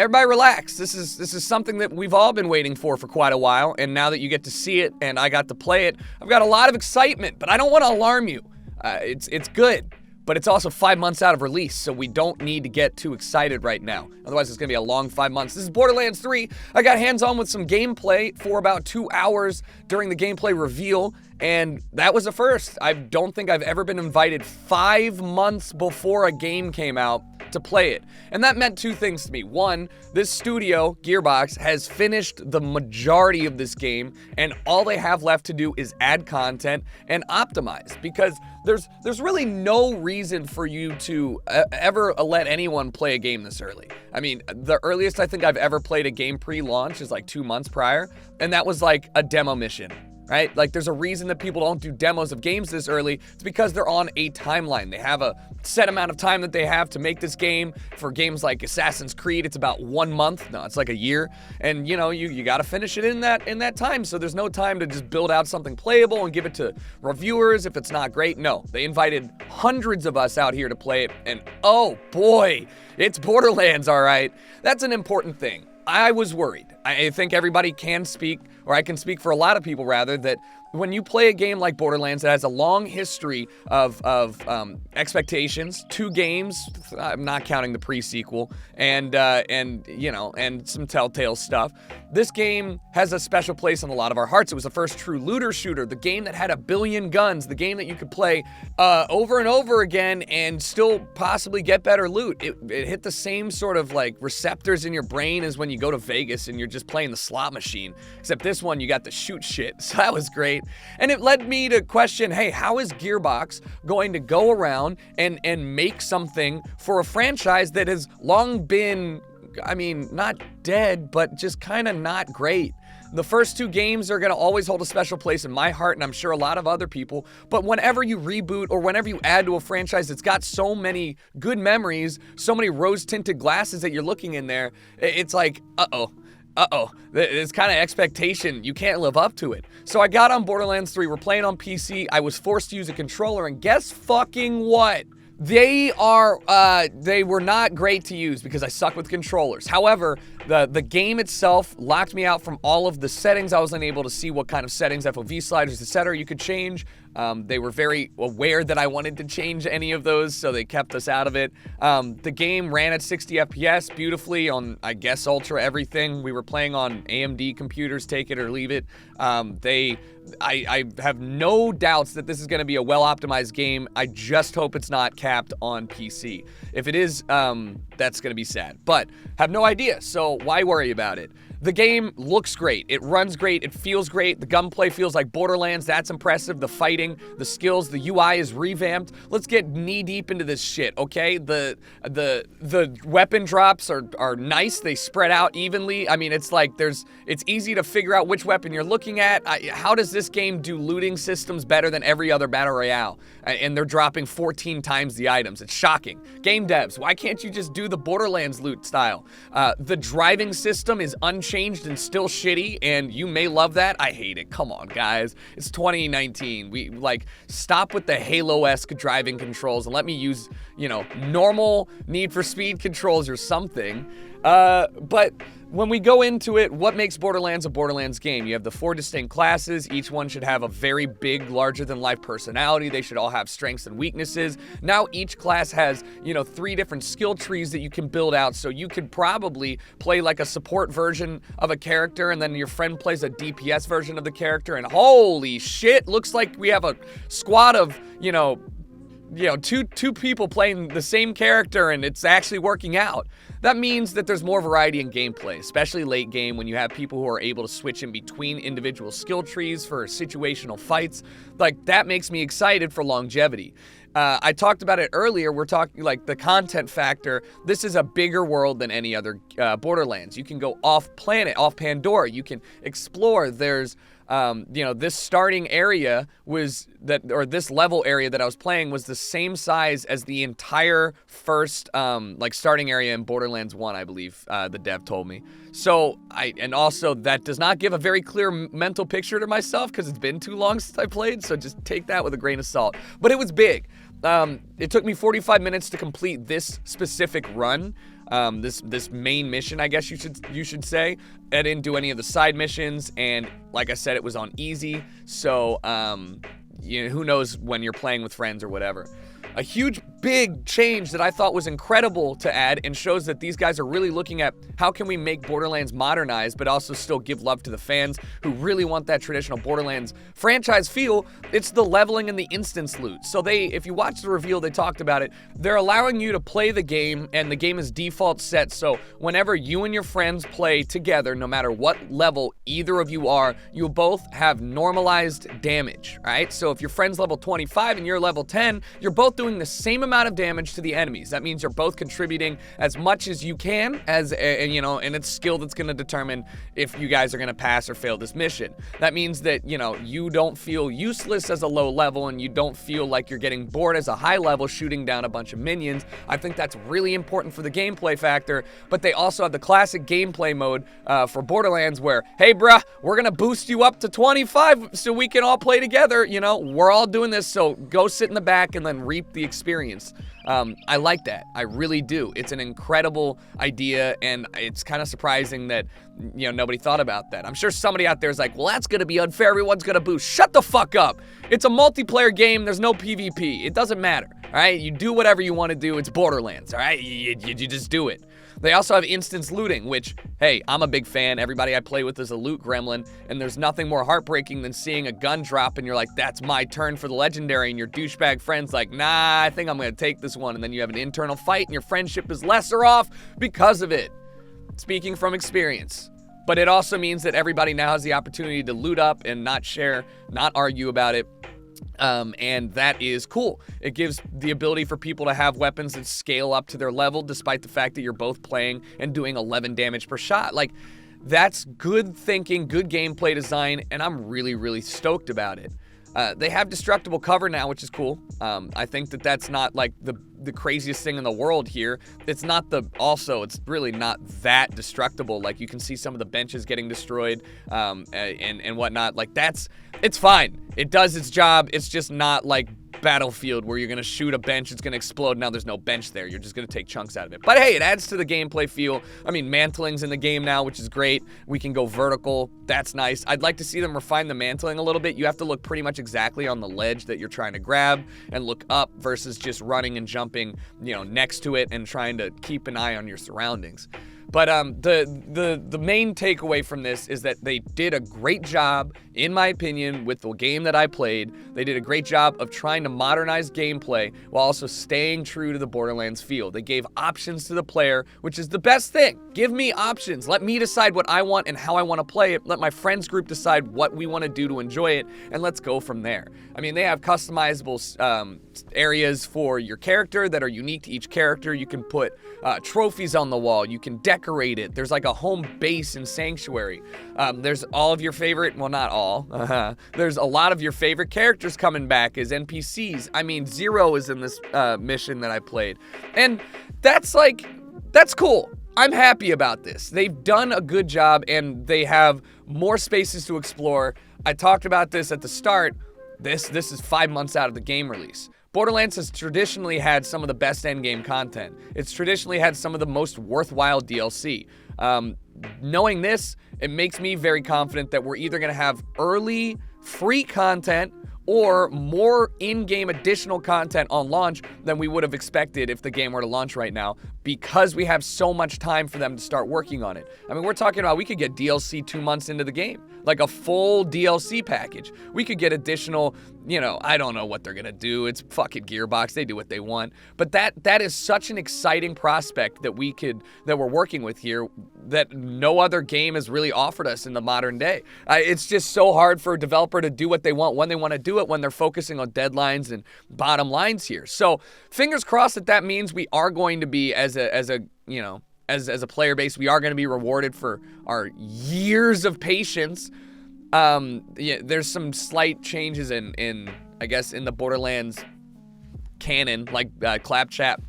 everybody relax. This is something that we've all been waiting for quite a while, and now that you get to see it and I got to play it, I've got a lot of excitement, but I don't want to alarm you. It's good, but it's also 5 months out of release, so we don't need to get too excited right now. Otherwise, it's going to be a long 5 months. This is Borderlands 3. I got hands-on with some gameplay for about 2 hours during the gameplay reveal, and that was a first. I don't think I've ever been invited 5 months before a game came out to play it. And that meant two things to me. One, this studio, Gearbox, has finished the majority of this game, and all they have left to do is add content and optimize, because there's really no reason for you to ever let anyone play a game this early. I mean, the earliest I think I've ever played a game pre-launch is like 2 months prior, and that was like a demo mission. Right? Like, there's a reason that people don't do demos of games this early. It's because they're on a timeline. They have a set amount of time that they have to make this game. For games like Assassin's Creed, it's about 1 month. No, it's like a year. And, you know, you got to finish it in that time. So there's no time to just build out something playable and give it to reviewers if it's not great. No, they invited hundreds of us out here to play it. And, oh, boy, it's Borderlands, all right. That's an important thing. I was worried. I think everybody can speak, or I can speak for a lot of people rather, that when you play a game like Borderlands that has a long history of expectations, 2 games, I'm not counting the pre-sequel, and some Telltale stuff. This game has a special place in a lot of our hearts. It was the first true looter shooter, the game that had 1 billion guns, the game that you could play over and over again and still possibly get better loot. It hit the same sort of like receptors in your brain as when you go to Vegas and you're just playing the slot machine, except this one you got to shoot shit. So that was great. And it led me to question, hey, how is Gearbox going to go around and make something for a franchise that has long been, I mean, not dead, but just kind of not great? The first 2 games are going to always hold a special place in my heart, and I'm sure a lot of other people. But whenever you reboot or whenever you add to a franchise that's got so many good memories, so many rose-tinted glasses that you're looking in there, it's like, uh-oh. It's kind of expectation. You can't live up to it. So I got on Borderlands 3. We're playing on PC. I was forced to use a controller, and guess fucking what? They were not great to use because I suck with controllers. However, the game itself locked me out from all of the settings. I wasn't able to see what kind of settings, FOV sliders, etc. you could change. They were very aware that I wanted to change any of those, so they kept us out of it. The game ran at 60 FPS beautifully on, I guess, Ultra everything. We were playing on AMD computers, take it or leave it. I have no doubts that this is going to be a well-optimized game. I just hope it's not capped on PC. If it is, that's going to be sad. But have no idea, so why worry about it? The game looks great. It runs great. It feels great. The gunplay feels like Borderlands. That's impressive. The fighting, the skills, the UI is revamped. Let's get knee-deep into this shit, okay? The weapon drops are nice. They spread out evenly. I mean, it's like it's easy to figure out which weapon you're looking at. How does this game do looting systems better than every other Battle Royale? And they're dropping 14 times the items. It's shocking. Game devs, why can't you just do the Borderlands loot style? The driving system is unchanged and still shitty, and you may love that. I hate it. Come on, guys. It's 2019. We stop with the Halo-esque driving controls and let me use, normal Need for Speed controls or something. But when we go into it, what makes Borderlands a Borderlands game? You have the 4 distinct classes. Each one should have a very big, larger-than-life personality. They should all have strengths and weaknesses. Now each class has, 3 different skill trees that you can build out, so you could probably play like a support version of a character, and then your friend plays a DPS version of the character, and holy shit, looks like we have a squad of, two people playing the same character, and it's actually working out. That means that there's more variety in gameplay, especially late game when you have people who are able to switch in between individual skill trees for situational fights. Like, that makes me excited for longevity. I talked about it earlier. We're talking like the content factor. This is a bigger world than any other Borderlands. You can go off planet, off Pandora. You can explore. There's this starting area this level area that I was playing was the same size as the entire first, starting area in Borderlands 1, I believe, the dev told me. So, and also that does not give a very clear mental picture to myself because it's been too long since I played, so just take that with a grain of salt. But it was big. It took me 45 minutes to complete this specific run. this main mission, I guess you should say. I didn't do any of the side missions, and like I said, it was on easy. So who knows when you're playing with friends or whatever. A huge, big change that I thought was incredible to add and shows that these guys are really looking at how can we make Borderlands modernized but also still give love to the fans who really want that traditional Borderlands franchise feel. It's the leveling and the instance loot. So if you watch the reveal, they talked about it. They're allowing you to play the game, and the game is default set. So whenever you and your friends play together, no matter what level either of you are, you both have normalized damage, right? So if your friend's level 25 and you're level 10, you're both doing the same amount of damage to the enemies. That means you're both contributing as much as you can, and it's skill that's going to determine if you guys are going to pass or fail this mission. That means that, you don't feel useless as a low level, and you don't feel like you're getting bored as a high level shooting down a bunch of minions. I think that's really important for the gameplay factor, but they also have the classic gameplay mode for Borderlands where, hey bruh, we're going to boost you up to 25 so we can all play together. We're all doing this, so go sit in the back and then reap the experience. I like that. I really do. It's an incredible idea, and it's kind of surprising that nobody thought about that. I'm sure somebody out there is like, well, that's gonna be unfair. Everyone's gonna boost. Shut the fuck up. It's a multiplayer game. There's no PvP. It doesn't matter. All right, you do whatever you want to do. It's Borderlands. All right, you just do it. They also have instance looting, which, hey, I'm a big fan. Everybody I play with is a loot gremlin, and there's nothing more heartbreaking than seeing a gun drop and you're like, that's my turn for the legendary, and your douchebag friend's like, nah, I think I'm gonna take this one, and then you have an internal fight and your friendship is lesser off because of it. Speaking from experience. But it also means that everybody now has the opportunity to loot up and not share, not argue about it. And that is cool. It gives the ability for people to have weapons that scale up to their level despite the fact that you're both playing and doing 11 damage per shot. Like, that's good thinking, good gameplay design, and I'm really, really stoked about it. They have destructible cover now, which is cool. I think that's not like the craziest thing in the world here. It's really not that destructible. Like, you can see some of the benches getting destroyed and whatnot. Like, it's fine. It does its job. It's just not like Battlefield where you're gonna shoot a bench, it's gonna explode, now there's no bench there, you're just gonna take chunks out of it. But hey, it adds to the gameplay feel. I mean, mantling's in the game now, which is great. We can go vertical, that's nice. I'd like to see them refine the mantling a little bit. You have to look pretty much exactly on the ledge that you're trying to grab and look up versus just running and jumping, next to it and trying to keep an eye on your surroundings. But the main takeaway from this is that they did a great job, in my opinion, with the game that I played. They did a great job of trying to modernize gameplay while also staying true to the Borderlands feel. They gave options to the player, which is the best thing. Give me options. Let me decide what I want and how I want to play it. Let my friends group decide what we want to do to enjoy it, and let's go from there. I mean, they have customizable areas for your character that are unique to each character. You can put trophies on the wall. You can decorate it. There's like a home base and sanctuary. There's all of your favorite, well, not all. There's a lot of your favorite characters coming back as NPCs. I mean, Zero is in this mission that I played. And that's cool. I'm happy about this. They've done a good job, and they have more spaces to explore. I talked about this at the start. This is 5 months out of the game release. Borderlands has traditionally had some of the best endgame content. It's traditionally had some of the most worthwhile DLC. Knowing this, it makes me very confident that we're either going to have early free content or more in-game additional content on launch than we would have expected if the game were to launch right now, because we have so much time for them to start working on it. I mean, we're talking about we could get DLC 2 months into the game, like a full DLC package. We could get additional, I don't know what they're gonna do. It's fucking Gearbox, they do what they want. But that is such an exciting prospect that we're working with here that no other game has really offered us in the modern day. It's just so hard for a developer to do what they want when they want to do it, when they're focusing on deadlines and bottom lines here. So fingers crossed that means we are going to be, as a player base, we are going to be rewarded for our years of patience. There's some slight changes in the Borderlands canon, like Claptrap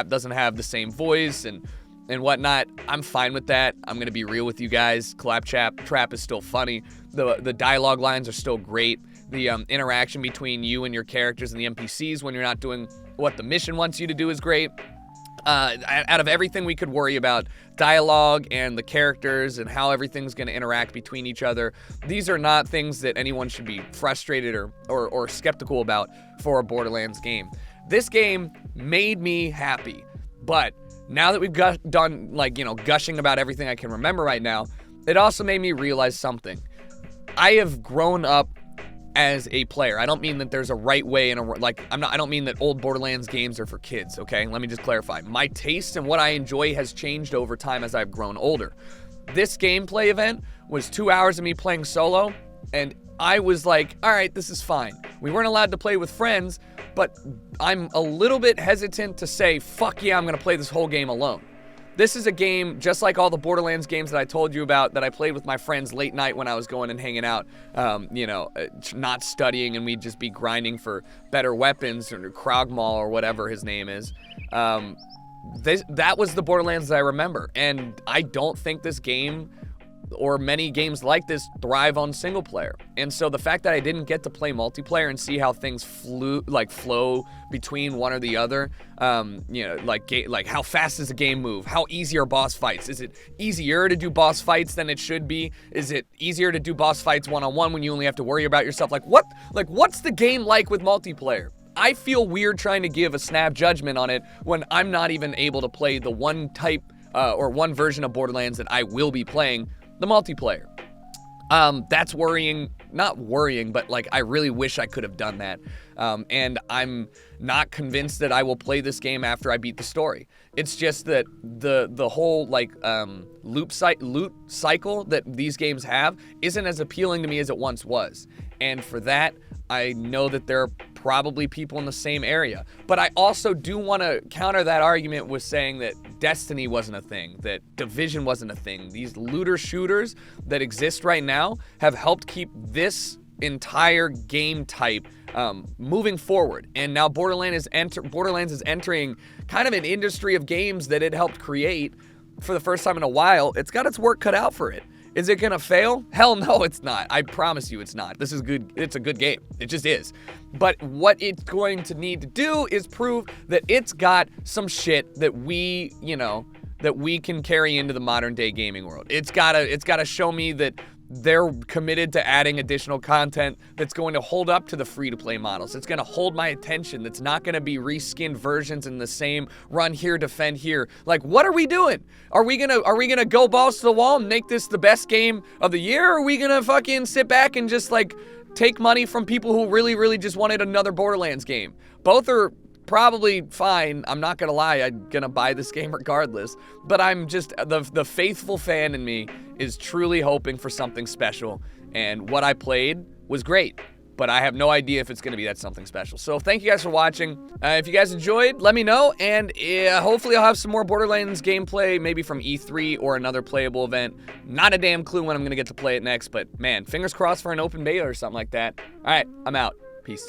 doesn't have the same voice and whatnot. I'm fine with that. I'm gonna be real with you guys. Claptrap is still funny. The dialogue lines are still great. The interaction between you and your characters and the NPCs when you're not doing what the mission wants you to do is great. Out of everything we could worry about, dialogue and the characters and how everything's going to interact between each other, these are not things that anyone should be frustrated or skeptical about for a Borderlands game. This game made me happy, but now that we've done, like, you know, gushing about everything I can remember right now, it also made me realize something. I have grown up as a player. I don't mean that there's a right way and I don't mean that old Borderlands games are for kids, okay? Let me just clarify. My taste and what I enjoy has changed over time as I've grown older. This gameplay event was 2 hours of me playing solo, and I was like, all right, this is fine. We weren't allowed to play with friends, but I'm a little bit hesitant to say, fuck yeah, I'm gonna play this whole game alone. This is a game, just like all the Borderlands games that I told you about, that I played with my friends late night when I was going and hanging out, not studying, and we'd just be grinding for better weapons, or Krogmaw or whatever his name is. That was the Borderlands that I remember, and I don't think this game or many games like this thrive on single player. And so the fact that I didn't get to play multiplayer and see how things flow between one or the other, like how fast does a game move? How easy are boss fights? Is it easier to do boss fights than it should be? Is it easier to do boss fights one-on-one when you only have to worry about yourself? What's the game like with multiplayer? I feel weird trying to give a snap judgment on it when I'm not even able to play the one type or one version of Borderlands that I will be playing, the multiplayer. That's worrying, not worrying, but like I really wish I could have done that. And I'm not convinced that I will play this game after I beat the story. It's just that the whole loot cycle that these games have isn't as appealing to me as it once was. And for that, I know that there are probably people in the same area. But I also do want to counter that argument with saying that Destiny wasn't a thing, that Division wasn't a thing. These looter shooters that exist right now have helped keep this entire game type moving forward. And now Borderlands is entering kind of an industry of games that it helped create for the first time in a while. It's got its work cut out for it. Is it gonna fail? Hell no, it's not. I promise you it's not. This is good. It's a good game. It just is. But what it's going to need to do is prove that it's got some shit that we can carry into the modern day gaming world. It's gotta show me that they're committed to adding additional content that's going to hold up to the free-to-play models. It's going to hold my attention. That's not going to be reskinned versions in the same run here, defend here. Like, what are we doing? Are we gonna go balls to the wall and make this the best game of the year? Or are we gonna fucking sit back and just like take money from people who really, really just wanted another Borderlands game? Both are probably fine. I'm not gonna lie, I'm gonna buy this game regardless, but I'm just, the faithful fan in me is truly hoping for something special, and what I played was great, but I have no idea if it's gonna be that something special. So thank you guys for watching. If you guys enjoyed, let me know, and hopefully I'll have some more Borderlands gameplay, maybe from E3 or another playable event. Not a damn clue when I'm gonna get to play it next, but man, fingers crossed for an open beta or something like that. All right, I'm out. Peace.